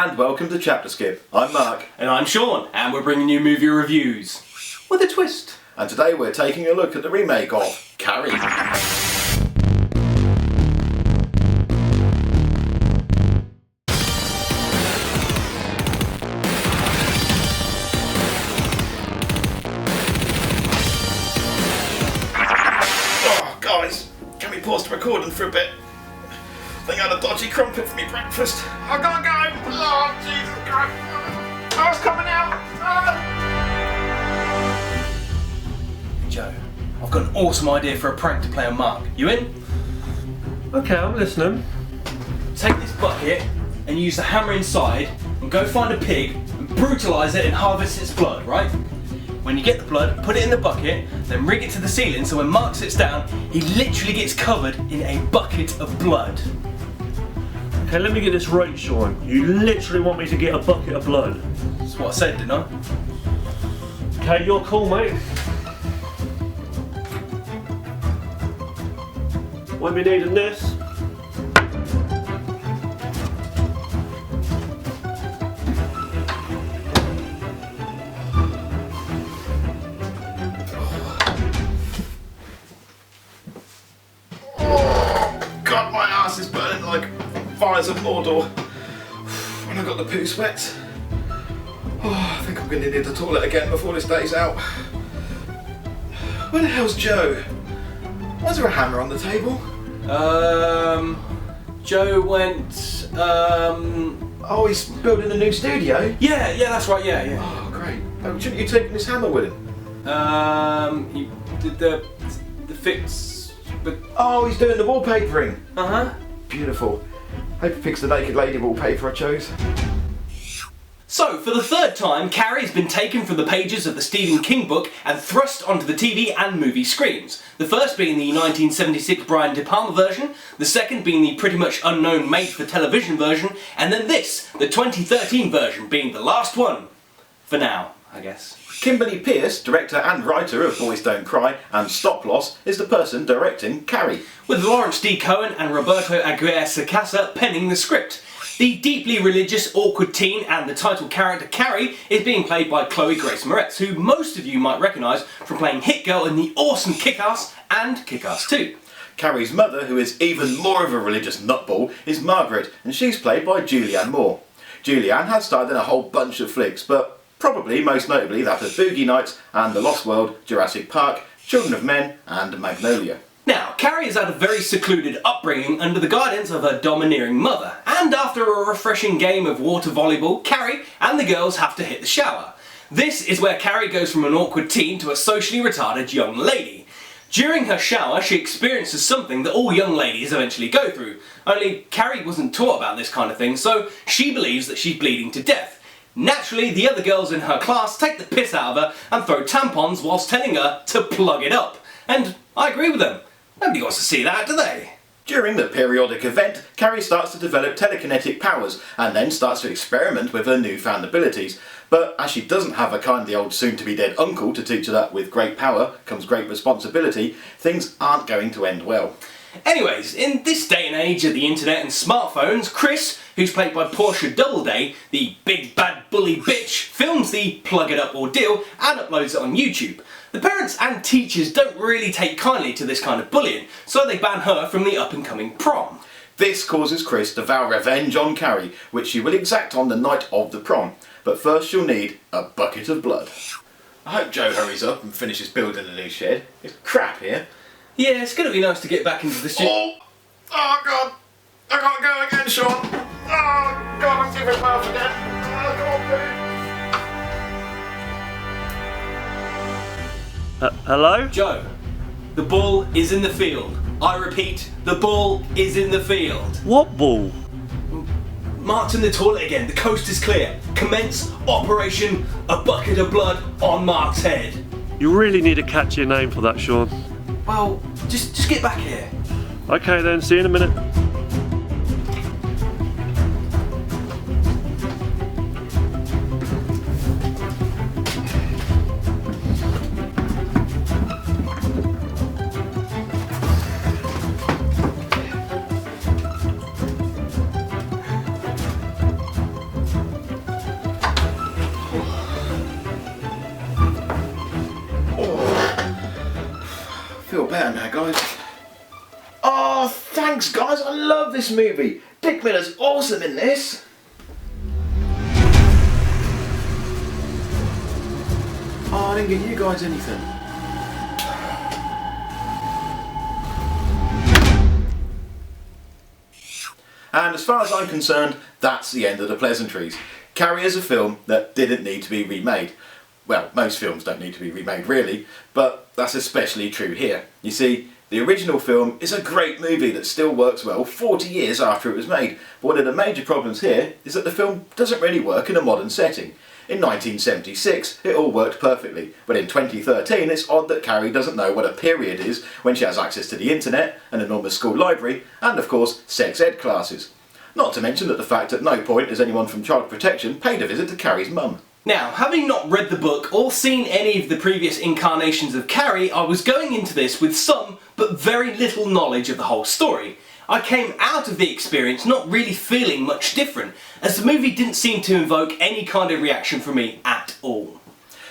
And welcome to ChapterSkip. I'm Mark. And I'm Shaun, and we're bringing you movie reviews. With a twist. And today we're taking a look at the remake of Carrie. Oh, guys, can we pause the recording for a bit? I think I had a dodgy crumpet for me breakfast. I can't go! Oh, Jesus Christ! Oh, it's coming out! Joe, I've got an awesome idea for a prank to play on Mark. You in? Okay, I'm listening. Take this bucket and use the hammer inside and go find a pig and brutalise it and harvest its blood, right? When you get the blood, put it in the bucket, then rig it to the ceiling so when Mark sits down, he literally gets covered in a bucket of blood. Okay, let me get this right, Shaun. You literally want me to get a bucket of blood? That's what I said, didn't I? Okay, you're cool, mate. Won't be needing this. God, my ass is burning like fires of Mordor. When I got the poo sweats. Oh, I think I'm going to need the toilet again before this day's out. Where the hell's Joe? Why is there a hammer on the table? Joe went, Oh, he's building a new studio? Yeah, that's right, yeah. Oh, great. Oh, shouldn't you take this hammer with him? He did the fix, but... Oh, he's doing the wallpapering. Uh-huh. Beautiful. Hope he picks the naked lady wallpaper I chose. So, for the third time, Carrie's been taken from the pages of the Stephen King book and thrust onto the TV and movie screens. The first being the 1976 Brian De Palma version, the second being the pretty much unknown made-for-television version, and then this, the 2013 version, being the last one. For now, I guess. Kimberly Peirce, director and writer of Boys Don't Cry and Stop Loss, is the person directing Carrie. With Lawrence D. Cohen and Roberto Aguirre-Sacasa penning the script. The deeply religious, awkward teen and the title character Carrie is being played by Chloe Grace Moretz, who most of you might recognise from playing Hit Girl in the awesome Kick-Ass and Kick-Ass 2. Carrie's mother, who is even more of a religious nutball, is Margaret, and she's played by Julianne Moore. Julianne has starred in a whole bunch of flicks, but probably most notably that of Boogie Nights and The Lost World, Jurassic Park, Children of Men and Magnolia. Now, Carrie has had a very secluded upbringing under the guidance of her domineering mother, and after a refreshing game of water volleyball, Carrie and the girls have to hit the shower. This is where Carrie goes from an awkward teen to a socially retarded young lady. During her shower, she experiences something that all young ladies eventually go through, only Carrie wasn't taught about this kind of thing, so she believes that she's bleeding to death. Naturally, the other girls in her class take the piss out of her and throw tampons whilst telling her to plug it up. And I agree with them. Nobody wants to see that, do they? During the periodic event, Carrie starts to develop telekinetic powers and then starts to experiment with her newfound abilities. But as she doesn't have a kindly old soon-to-be-dead uncle to teach her that with great power comes great responsibility, things aren't going to end well. Anyways, in this day and age of the internet and smartphones, Chris, who's played by Portia Doubleday, the big bad bully bitch, films the plug it up ordeal and uploads it on YouTube. The parents and teachers don't really take kindly to this kind of bullying, so they ban her from the up-and-coming prom. This causes Chris to vow revenge on Carrie, which she will exact on the night of the prom. But first she'll need a bucket of blood. I hope Joe hurries up and finishes building a new shed. It's crap here. Yeah, it's gonna be nice to get back into the studio. Oh God! I can't go again, Shaun! Oh God, I'm giving mouth again! Oh, God, Hello? Joe, the ball is in the field. I repeat, the ball is in the field. What ball? Mark's in the toilet again. The coast is clear. Commence Operation A Bucket of Blood on Mark's head. You really need a catchier name for that, Shaun. Well, just get back here. Okay then, see you in a minute. better now, guys. Oh, thanks, guys. I love this movie. Dick Miller's awesome in this. Oh, I didn't get you guys anything. And as far as I'm concerned, that's the end of the pleasantries. Carrie is a film that didn't need to be remade. Well, most films don't need to be remade really, but that's especially true here. You see, the original film is a great movie that still works well 40 years after it was made, but one of the major problems here is that the film doesn't really work in a modern setting. In 1976, it all worked perfectly, but in 2013 it's odd that Carrie doesn't know what a period is when she has access to the internet, an enormous school library, and of course sex ed classes. Not to mention that the fact at no point has anyone from Child Protection paid a visit to Carrie's mum. Now, having not read the book or seen any of the previous incarnations of Carrie, I was going into this with some, but very little knowledge of the whole story. I came out of the experience not really feeling much different, as the movie didn't seem to invoke any kind of reaction from me at all.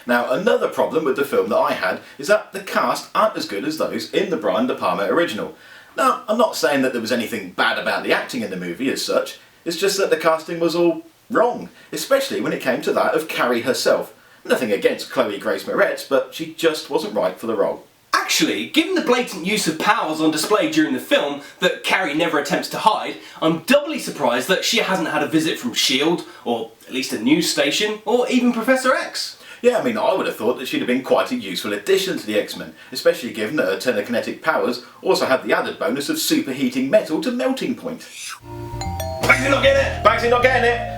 Now, another problem with the film that I had is that the cast aren't as good as those in the Brian De Palma original. Now, I'm not saying that there was anything bad about the acting in the movie as such, it's just that the casting was all wrong, especially when it came to that of Carrie herself. Nothing against Chloe Grace Moretz, but she just wasn't right for the role. Actually, given the blatant use of powers on display during the film that Carrie never attempts to hide, I'm doubly surprised that she hasn't had a visit from S.H.I.E.L.D., or at least a news station, or even Professor X. Yeah, I mean, I would have thought that she'd have been quite a useful addition to the X-Men, especially given that her telekinetic powers also had the added bonus of superheating metal to melting point. Banksy not getting it! Banksy not getting it!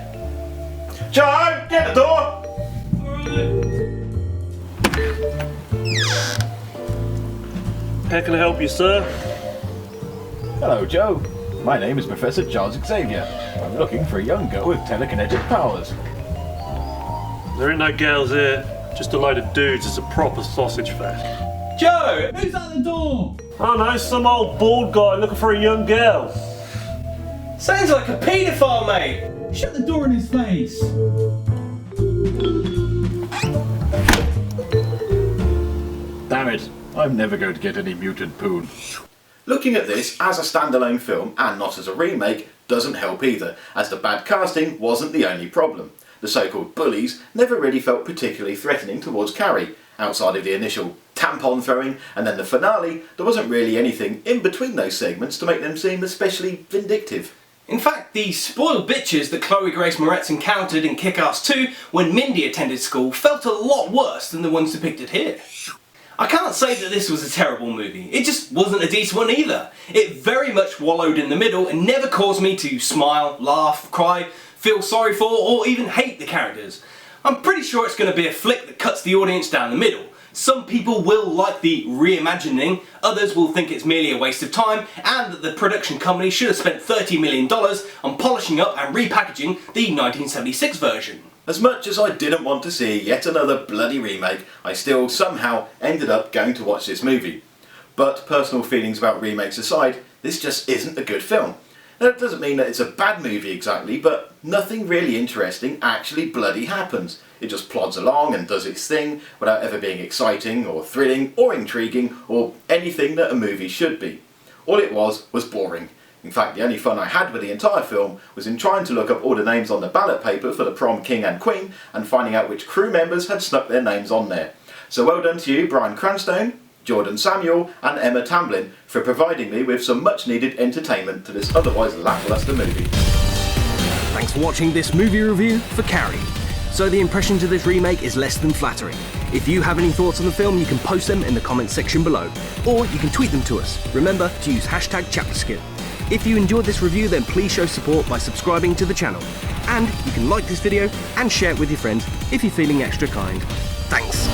Joe, get the door! How can I help you, sir? Hello, Joe. My name is Professor Charles Xavier. I'm looking for a young girl with telekinetic powers. There ain't no girls here, just a load of dudes. It's a proper sausage fest. Joe! Who's at the door? Oh no, some old bald guy looking for a young girl. Sounds like a paedophile, mate! Shut the door in his face! Damn it, I'm never going to get any mutant poon. Looking at this as a standalone film and not as a remake doesn't help either, as the bad casting wasn't the only problem. The so-called bullies never really felt particularly threatening towards Carrie. Outside of the initial tampon throwing and then the finale, there wasn't really anything in between those segments to make them seem especially vindictive. In fact, the spoiled bitches that Chloe Grace Moretz encountered in Kick-Ass 2 when Mindy attended school felt a lot worse than the ones depicted here. I can't say that this was a terrible movie, it just wasn't a decent one either. It very much wallowed in the middle and never caused me to smile, laugh, cry, feel sorry for, or even hate the characters. I'm pretty sure it's going to be a flick that cuts the audience down the middle. Some people will like the reimagining, others will think it's merely a waste of time, and that the production company should have spent $30 million on polishing up and repackaging the 1976 version. As much as I didn't want to see yet another bloody remake, I still somehow ended up going to watch this movie. But personal feelings about remakes aside, this just isn't a good film. That doesn't mean that it's a bad movie exactly, but nothing really interesting actually bloody happens. It just plods along and does its thing without ever being exciting or thrilling or intriguing or anything that a movie should be. All it was boring. In fact, the only fun I had with the entire film was in trying to look up all the names on the ballot paper for the prom king and queen and finding out which crew members had snuck their names on there. So well done to you, Bryan Cranston, Jordan Samuel and Emma Tamblyn for providing me with some much needed entertainment to this otherwise lackluster movie. Thanks for watching this movie review for Carrie. So the impression to this remake is less than flattering. If you have any thoughts on the film, you can post them in the comments section below, or you can tweet them to us. Remember to use #ChapterSkip. If you enjoyed this review, then please show support by subscribing to the channel. And you can like this video and share it with your friends if you're feeling extra kind. Thanks.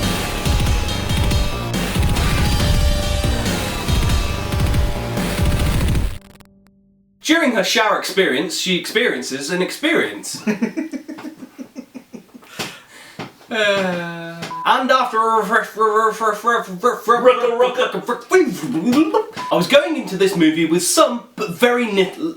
During her shower experience, she experiences an experience. And after I was going into this movie with some, but very little